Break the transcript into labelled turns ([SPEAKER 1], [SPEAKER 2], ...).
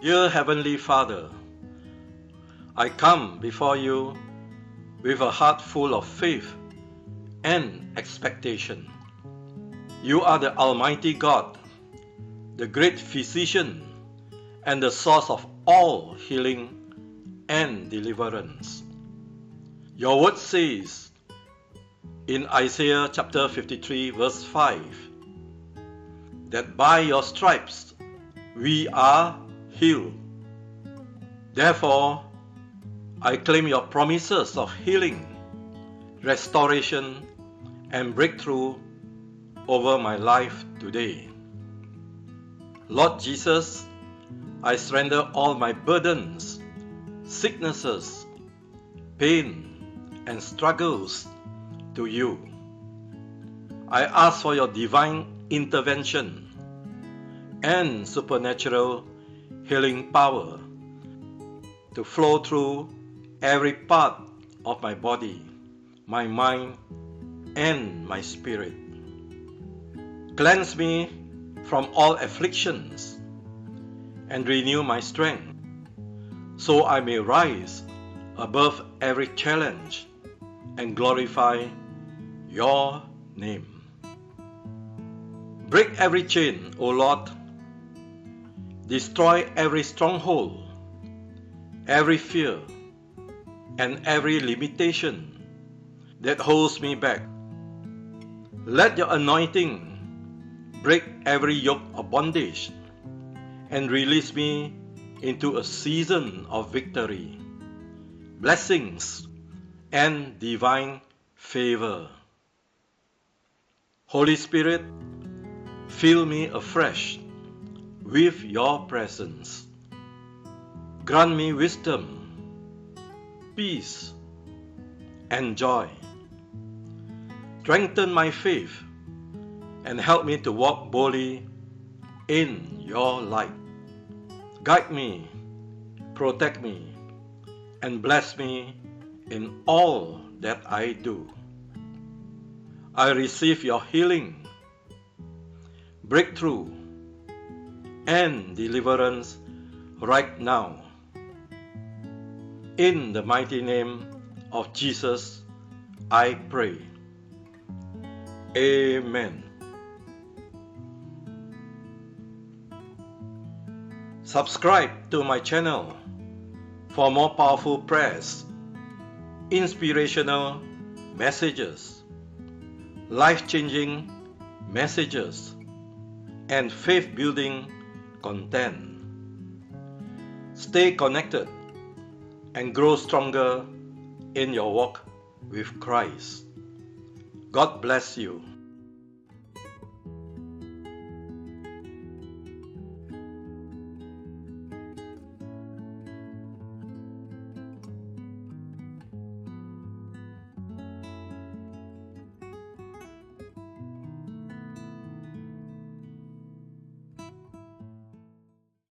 [SPEAKER 1] Dear Heavenly Father, I come before you with a heart full of faith and expectation. You are the Almighty God, the great physician, and the source of all healing and deliverance. Your word says in Isaiah chapter 53 verse 5 that by your stripes we are healed. Therefore, I claim your promises of healing, restoration, and breakthrough over my life today. Lord Jesus, I surrender all my burdens, sicknesses, pain, and struggles to you. I ask for your divine intervention and supernatural healing power to flow through every part of my body, my mind, and my spirit. Cleanse me from all afflictions and renew my strength so I may rise above every challenge and glorify your name. Break every chain, O Lord. Destroy every stronghold, every fear, and every limitation that holds me back. Let your anointing break every yoke of bondage and release me into a season of victory, blessings, and divine favor. Holy Spirit, fill me afresh with your presence. Grant me wisdom, peace, and joy. Strengthen my faith and help me to walk boldly in your light. Guide me, protect me, and bless me in all that I do. I receive your healing, breakthrough, and deliverance right now. In the mighty name of Jesus, I pray. Amen. Subscribe to my channel for more powerful prayers, inspirational messages, life-changing messages, and faith-building content. Stay connected and grow stronger in your walk with Christ. God bless you.